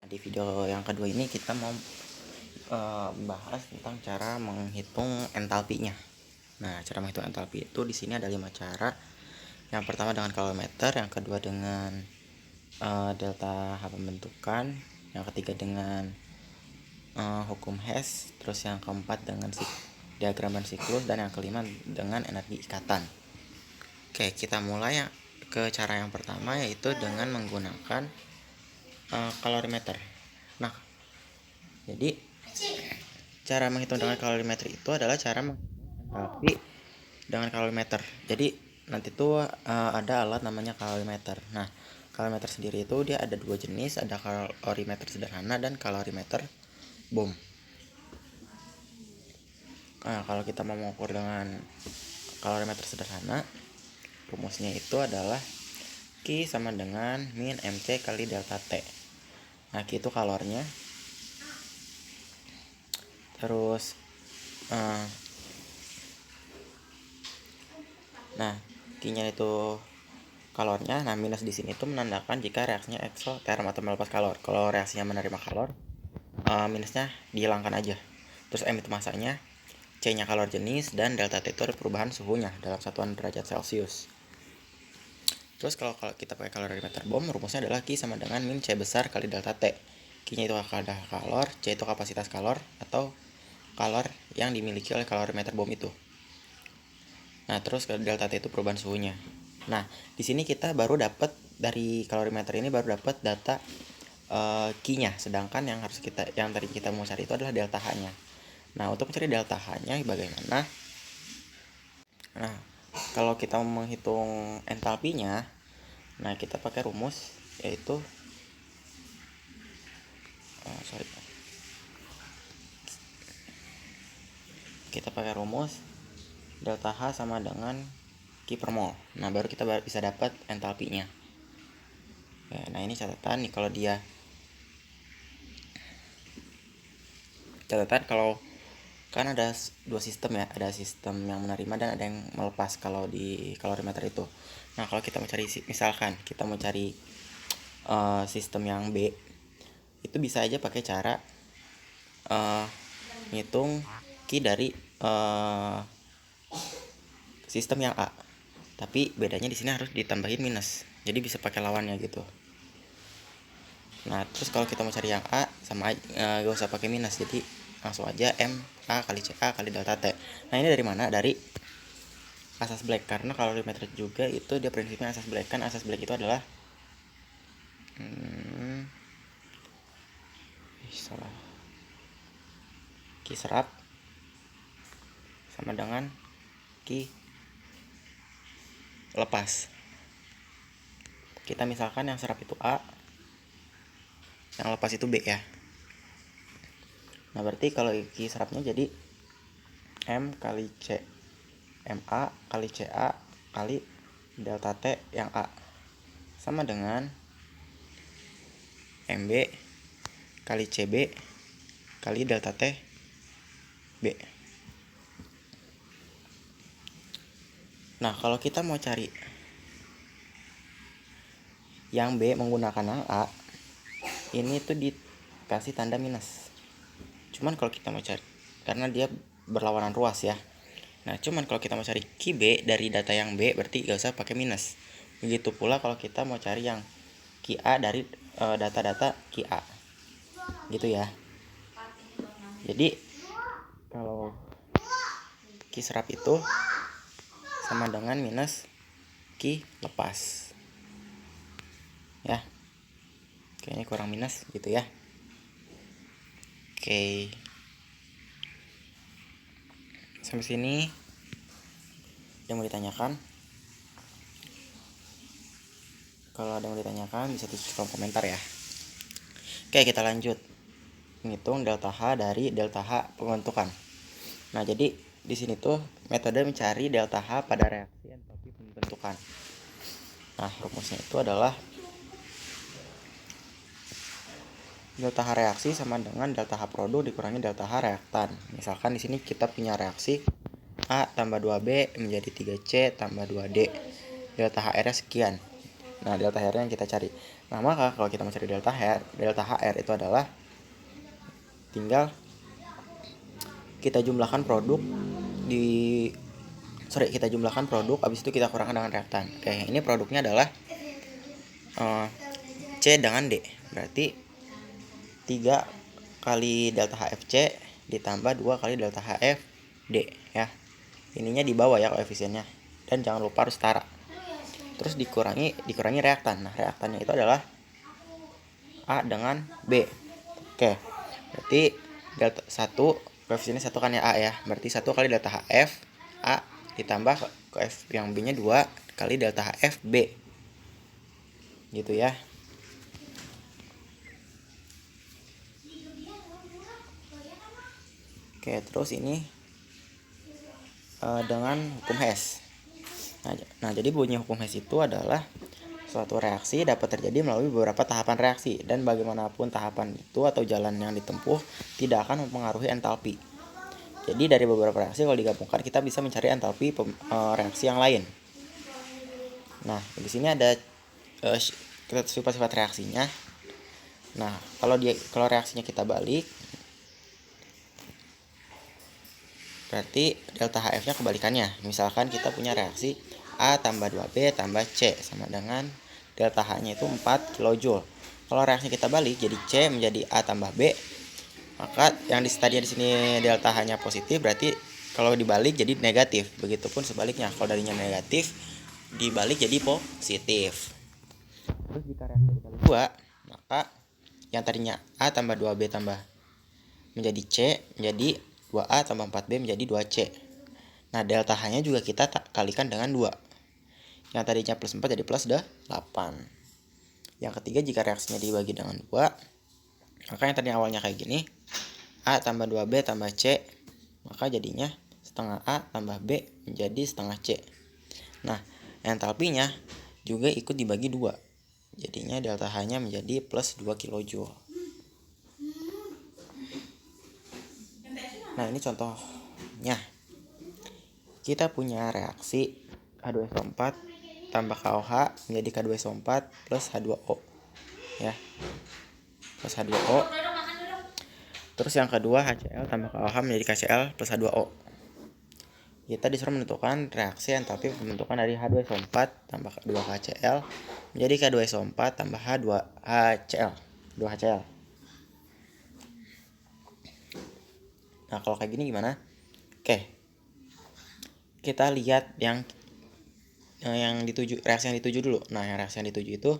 Di video yang kedua ini kita mau bahas tentang cara menghitung entalpinya. Nah, cara menghitung entalpi itu di sini ada 5 cara. Yang pertama dengan kalorimeter, yang kedua dengan delta H pembentukan, yang ketiga dengan hukum Hess, terus yang keempat dengan diagram siklus, dan yang kelima dengan energi ikatan. Oke, kita mulai ke cara yang pertama, yaitu dengan menggunakan kalorimeter. Nah, jadi cara menghitung dengan kalorimeter itu adalah cara menghitung entalpi dengan kalorimeter. Jadi nanti tuh ada alat namanya kalorimeter. Nah, kalorimeter sendiri itu dia ada dua jenis, ada kalorimeter sederhana dan kalorimeter boom. Nah, kalau kita mau mengukur dengan kalorimeter sederhana, rumusnya itu adalah Q sama dengan min MC kali delta T. Nah, Q itu kalornya, terus nah Q-nya itu kalornya. Nah, minus di sini itu menandakan jika reaksinya eksoterm atau melepas kalor. Kalau reaksinya menerima kalor, minusnya dihilangkan aja. Terus M itu masanya, C-nya kalor jenis, dan delta T itu perubahan suhunya dalam satuan derajat Celcius. Terus kalau kita pakai kalorimeter bom, rumusnya adalah Q sama dengan min C besar kali delta T. Q-nya itu kadar kalor, C itu kapasitas kalor atau kalor yang dimiliki oleh kalorimeter bom itu. Nah, terus delta T itu perubahan suhunya. Nah, di sini kita baru dapat dari kalorimeter ini baru dapat data Q-nya, sedangkan yang tadi kita mau cari itu adalah delta H-nya. Nah, untuk mencari delta H-nya bagaimana? Nah, kalau kita mau menghitung entalpinya, nah kita pakai rumus, yaitu kita pakai rumus delta H sama dengan Q per mol. Nah, baru kita bisa dapat entalpinya. Oke, nah ini catatan nih, kalau dia kalau kan ada dua sistem ya, ada sistem yang menerima dan ada yang melepas kalau di kalorimeter itu. Nah, kalau kita mau cari, misalkan kita mau cari sistem yang B, itu bisa aja pakai cara ngitung Q dari sistem yang A, tapi bedanya di sini harus ditambahin minus, jadi bisa pakai lawannya gitu. Nah, terus kalau kita mau cari yang A, sama aja, gak usah pakai minus, jadi langsung aja M A kali C A kali delta T. Nah, ini dari mana? Dari asas Black, karena kalorimeter juga itu dia prinsipnya asas Black. Kan asas Black itu adalah Q serap sama dengan Q lepas. Kita misalkan yang serap itu A, yang lepas itu B ya. Nah, berarti kalau Q serapnya jadi M kali C MA kali CA kali delta T yang A sama dengan MB kali CB kali delta T B. Nah, kalau kita mau cari yang B menggunakan yang A, ini tuh dikasih tanda minus. Cuman kalau kita mau cari, karena dia berlawanan ruas ya. Nah, cuman kalau kita mau cari QB dari data yang B, berarti gak usah pakai minus. Begitu pula kalau kita mau cari yang QA dari data-data QA, gitu ya. Jadi kalau Q serap itu sama dengan minus Q lepas ya. Kayaknya kurang minus gitu ya. Oke, sampai sini yang mau ditanyakan? Kalau ada yang mau ditanyakan bisa tulis kolom komentar ya. Oke, kita lanjut menghitung delta H dari delta H pembentukan. Nah, jadi di sini tuh metode mencari delta H pada reaksi entalpi pembentukan. Nah, rumusnya itu adalah delta H reaksi sama dengan delta H produk dikurangi delta H reaktan. Misalkan di sini kita punya reaksi A tambah 2B menjadi 3C tambah 2D. Delta HR-nya sekian. Nah, delta HR yang kita cari. Nah, maka kalau kita mencari delta HR itu adalah tinggal kita jumlahkan produk kita jumlahkan produk, habis itu kita kurangkan dengan reaktan. Oke, ini produknya adalah C dengan D. Berarti 3 kali delta HFC ditambah 2 kali delta HFD ya. Ininya di bawah ya koefisiennya. Dan jangan lupa harus setara. Terus dikurangi reaktan. Nah, reaktannya itu adalah A dengan B. Oke. Berarti delta 1 koefisiennya 1 kan ya A ya. Berarti 1 kali delta HF A ditambah yang B-nya 2 kali delta HF B. Gitu ya. Oke, terus ini dengan hukum Hess. Nah, jadi bunyi hukum Hess itu adalah suatu reaksi dapat terjadi melalui beberapa tahapan reaksi, dan bagaimanapun tahapan itu atau jalan yang ditempuh tidak akan mempengaruhi entalpi. Jadi dari beberapa reaksi kalau digabungkan kita bisa mencari entalpi reaksi yang lain. Nah, di sini ada sifat-sifat reaksinya. Nah, kalau reaksinya kita balik, berarti delta HF-nya kebalikannya. Misalkan kita punya reaksi A tambah 2B tambah C sama dengan delta H-nya itu 4 kJ. Kalau reaksi kita balik jadi C menjadi A tambah B, maka yang tadi di sini delta H-nya positif, berarti kalau dibalik jadi negatif. Begitupun sebaliknya, kalau darinya negatif dibalik jadi positif. Terus jika reaksi dikali 2, maka yang tadinya A tambah 2B tambah menjadi C menjadi 2A tambah 4B menjadi 2C. Nah, delta H-nya juga kita kalikan dengan 2. Yang tadinya plus 4 jadi plus 8. Yang ketiga, jika reaksinya dibagi dengan 2, maka yang tadinya awalnya kayak gini, A tambah 2B tambah C, maka jadinya setengah A tambah B menjadi setengah C. Nah, entalpinya juga ikut dibagi 2. Jadinya delta H-nya menjadi plus 2 kJ. Nah, ini contohnya. Kita punya reaksi H2SO4 tambah KOH menjadi K2SO4 plus H2O. Ya. Plus H2O. Terus yang kedua HCl tambah KOH menjadi KCl plus H2O. Kita disuruh menentukan reaksi entalpi pembentukan dari H2SO4 tambah 2HCl menjadi K2SO4 tambah H2HCl. Nah, kalau kayak gini gimana? Oke. Kita lihat reaksi yang dituju dulu. Nah, yang reaksi yang dituju itu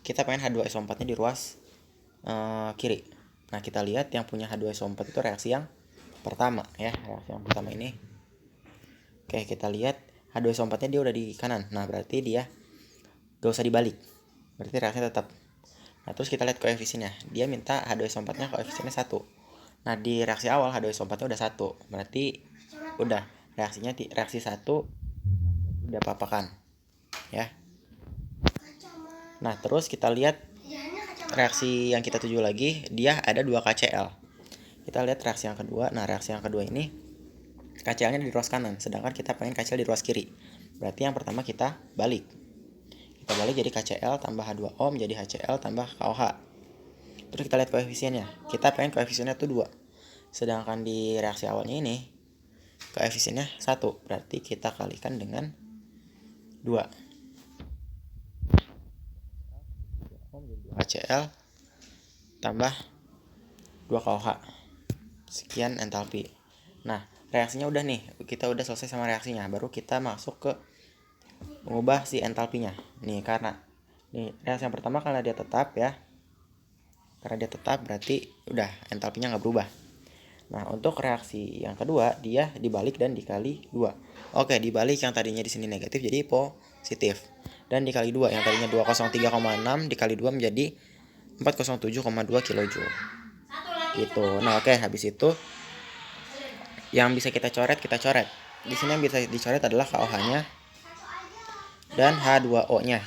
kita pengen H2SO4-nya di ruas kiri. Nah, kita lihat yang punya H2SO4 itu reaksi yang pertama ya, reaksi yang pertama ini. Oke, kita lihat H2SO4-nya dia udah di kanan. Nah, berarti dia gak usah dibalik. Berarti reaksinya tetap. Nah, terus kita lihat koefisiennya. Dia minta H2SO4-nya koefisiennya 1. Nah, di reaksi awal H2SO4-nya udah 1. Berarti udah reaksi 1 udah apa-apakan ya. Nah, terus kita lihat reaksi yang kita tuju lagi, dia ada 2 KCl. Kita lihat reaksi yang kedua. Nah, reaksi yang kedua ini KCl-nya di ruas kanan, sedangkan kita pengen KCl di ruas kiri. Berarti yang pertama kita balik. Kita balik jadi KCl tambah H2O menjadi HCl tambah KOH. Terus kita lihat koefisiennya. Kita pengen koefisiennya itu 2. Sedangkan di reaksi awalnya ini koefisiennya 1. Berarti kita kalikan dengan 2. HCl tambah 2 KOH. Sekian entalpi. Nah, reaksinya udah nih. Kita udah selesai sama reaksinya. Baru kita masuk ke mengubah si entalpinya. Nih, karena reaksi yang pertama karena dia tetap ya. Karena dia tetap berarti udah entalpinya nggak berubah. Nah, untuk reaksi yang kedua dia dibalik dan dikali 2. Oke, dibalik yang tadinya di sini negatif jadi positif. Dan dikali 2 yang tadinya 203,6 dikali 2 menjadi 407,2 kJ. Gitu. Nah, oke, habis itu yang bisa kita coret. Di sini yang bisa dicoret adalah KOH-nya dan H2O-nya.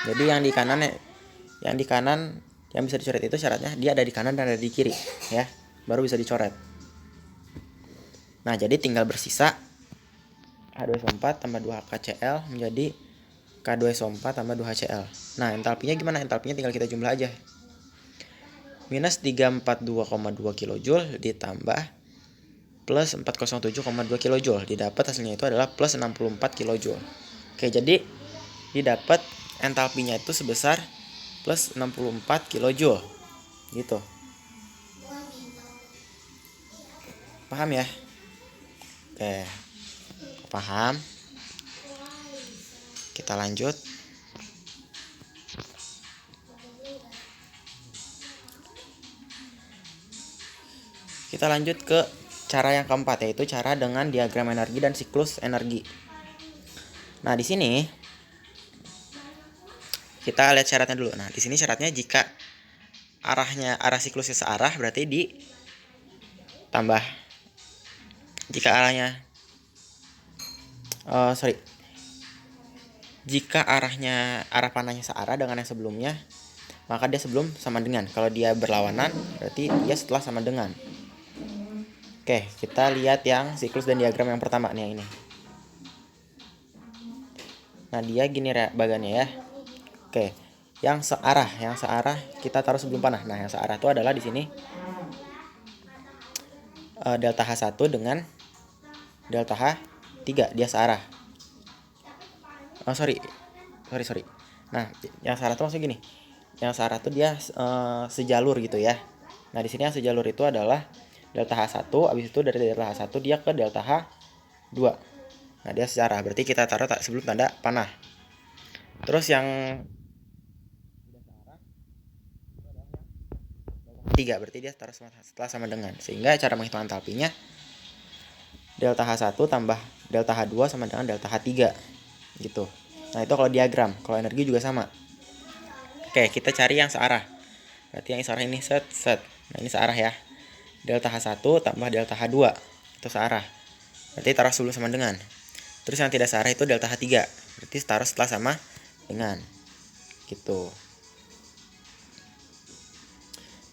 Jadi yang di kanan yang bisa dicoret itu syaratnya dia ada di kanan dan ada di kiri ya. Baru bisa dicoret. Nah, jadi tinggal bersisa H2SO4 tambah 2KCl menjadi K2SO4 tambah 2HCl. Nah, entalpinya gimana? Entalpinya tinggal kita jumlah aja. Minus 342,2 kJ ditambah plus 407,2 kJ. Didapat hasilnya itu adalah plus 64 kJ. Oke, jadi didapat entalpinya itu sebesar plus 64 kJ. Gitu. Paham ya? Oke. Paham? Kita lanjut. Kita lanjut ke cara yang keempat, yaitu cara dengan diagram energi dan siklus energi. Nah, di sini kita lihat syaratnya dulu. Nah, di sini syaratnya jika arah siklusnya searah berarti ditambah. Jika jika arah panahnya searah dengan yang sebelumnya, maka dia sebelum sama dengan. Kalau dia berlawanan berarti dia setelah sama dengan. Oke, kita lihat yang siklus dan diagram yang pertama nih, yang ini. Nah, dia gini bagannya ya. Oke, yang searah kita taruh sebelum panah. Nah, yang searah itu adalah di sini delta H1 dengan delta H3, dia searah. Sorry. Nah, yang searah itu maksudnya gini. Yang searah itu dia sejalur gitu ya. Nah, di sini yang sejalur itu adalah delta H1, habis itu dari delta H1 dia ke delta H2. Nah, dia searah, berarti kita taruh sebelum tanda panah. Terus yang 3 berarti dia taruh setelah sama dengan. Sehingga cara menghitung entalpinya delta H1 tambah delta H2 sama dengan delta H3 gitu. Nah, itu kalau diagram. Kalau energi juga sama. Oke, kita cari yang searah. Berarti yang searah ini set. Nah, ini searah ya. Delta H1 tambah delta H2 itu searah. Berarti taruh sebelum sama dengan. Terus yang tidak searah itu delta H3. Berarti taruh setelah sama dengan. Gitu.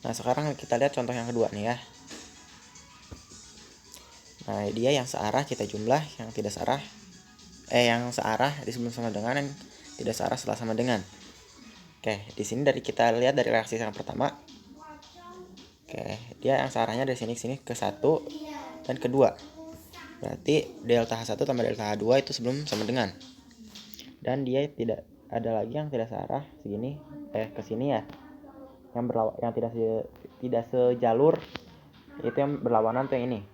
Nah, sekarang kita lihat contoh yang kedua nih ya. Nah, dia yang searah kita jumlah, yang tidak searah yang searah di sebelum sama dengan, yang tidak searah setelah sama dengan. Oke, di sini kita lihat dari reaksi yang pertama. Oke, dia yang searahnya dari sini ke sini ke 1 dan ke 2. Berarti delta H1 tambah delta H2 itu sebelum sama dengan. Dan dia tidak ada lagi yang tidak searah segini ke sini ya. Yang tidak sejalur itu yang berlawanan tuh yang ini.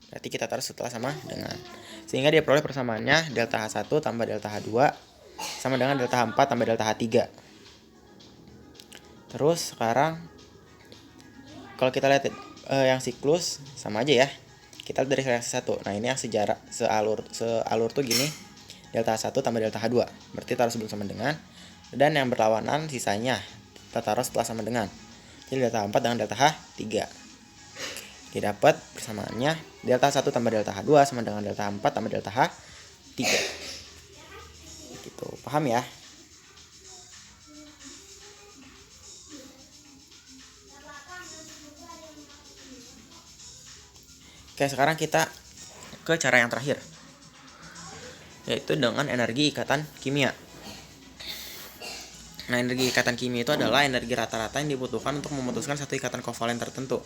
Berarti kita taruh setelah sama dengan. Sehingga dia peroleh persamaannya delta H1 tambah delta H2 sama dengan delta H4 tambah delta H3. Terus sekarang kalau kita lihat yang siklus sama aja ya. Kita lihat dari reaksi 1. Nah, ini yang sealur tuh gini. Delta H1 tambah delta H2. Berarti taruh sebelum sama dengan. Dan yang berlawanan sisanya kita taruh setelah sama dengan. Jadi delta H4 dengan delta H3. Didapat persamaannya delta 1 tambah delta H2 sama dengan delta H4 tambah delta H3. Gitu. Paham ya? Oke, sekarang kita ke cara yang terakhir, yaitu dengan energi ikatan kimia. Nah, energi ikatan kimia itu adalah energi rata-rata yang dibutuhkan untuk memutuskan satu ikatan kovalen tertentu.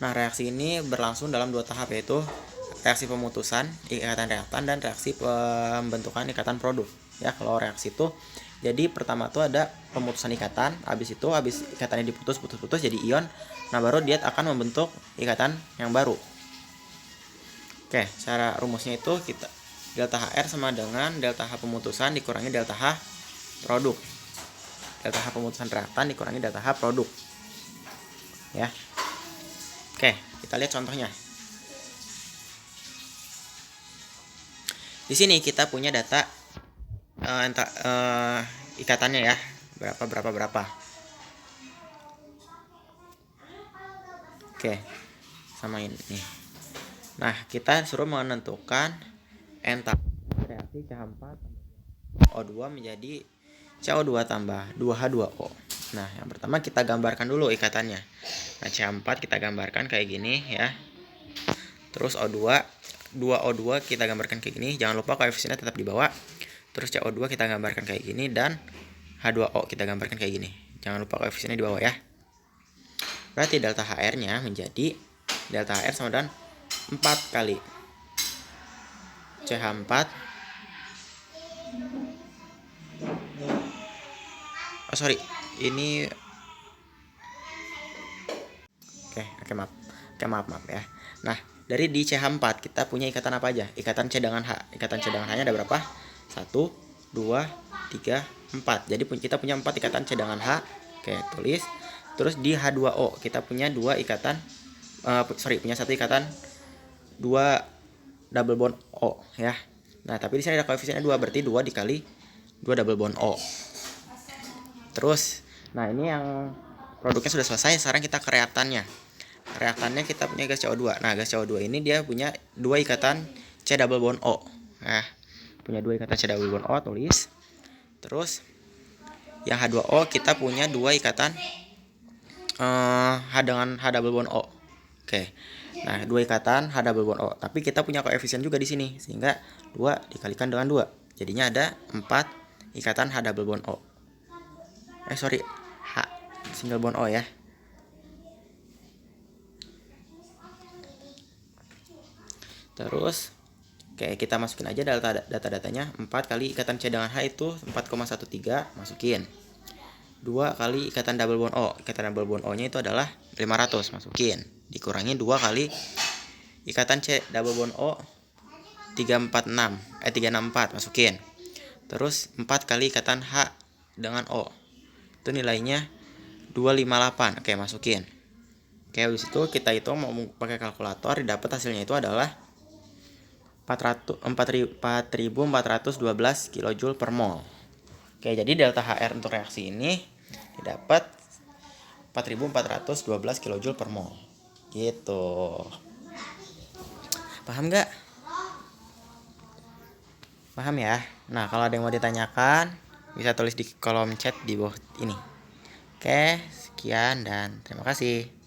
Nah, reaksi ini berlangsung dalam 2 tahap, yaitu reaksi pemutusan ikatan reaktan dan reaksi pembentukan ikatan produk. Ya, kalau reaksi itu jadi pertama tuh ada pemutusan ikatan, habis ikatannya diputus jadi ion. Nah, baru dia akan membentuk ikatan yang baru. Oke, cara rumusnya itu kita delta HR sama dengan delta H pemutusan dikurangi delta H produk. Delta H pemutusan reaktan dikurangi delta H produk. Ya. Oke, kita lihat contohnya. Di sini kita punya data ikatannya ya. Berapa. Oke. Samain nih. Nah, kita suruh menentukan entalpi reaksi CH4 O2 menjadi CO2 tambah 2H2O. Nah, yang pertama kita gambarkan dulu ikatannya. Nah, CH4 kita gambarkan kayak gini ya. Terus O2, 2O2 kita gambarkan kayak gini. Jangan lupa koefisiennya tetap di bawah. Terus CO2 kita gambarkan kayak gini dan H2O kita gambarkan kayak gini. Jangan lupa koefisiennya di bawah ya. Berarti delta HR-nya menjadi delta HR sama dengan 4 kali CH4 ini maaf ya. Nah, dari di CH4 kita punya ikatan apa aja? Ikatan cadangan H. Ikatan cadangan H-nya ada berapa? 1, 2, 3, 4. Jadi kita punya 4 ikatan cadangan H. Oke, tulis. Terus di H2O kita punya 2 ikatan punya 1 ikatan 2 double bond O ya. Nah, tapi di sini ada koefisiennya 2, berarti 2 dikali 2 double bond O. Terus, nah ini yang produknya sudah selesai. Sekarang kita ke reaktannya. Reaktannya kita punya gas CO2. Nah, gas CO2 ini dia punya 2 ikatan C double bond O. Nah, punya 2 ikatan C double bond O, tulis. Terus yang H2O kita punya 2 ikatan H dengan H double bond O. Oke. Nah, 2 ikatan H double bond O. Tapi kita punya koefisien juga di sini, sehingga 2 dikalikan dengan 2. Jadinya ada 4 ikatan H double bond O. H single bond O ya. Terus kita masukin aja data-datanya. 4 kali ikatan C dengan H itu 4,13, masukin. 2 kali ikatan double bond O. Ikatan double bond O-nya itu adalah 500, masukin. Dikurangi 2 kali ikatan C double bond O 364, masukin. Terus 4 kali ikatan H dengan O. Itu nilainya 258. Oke, masukin. Oke, habis itu kita hitung mau pakai kalkulator, didapat hasilnya itu adalah 4412 kJ per mol. Oke, jadi delta HR untuk reaksi ini didapat 4412 kJ per mol. Gitu. Paham nggak? Paham ya? Nah, kalau ada yang mau ditanyakan, bisa tulis di kolom chat di bawah ini. Oke, sekian dan terima kasih.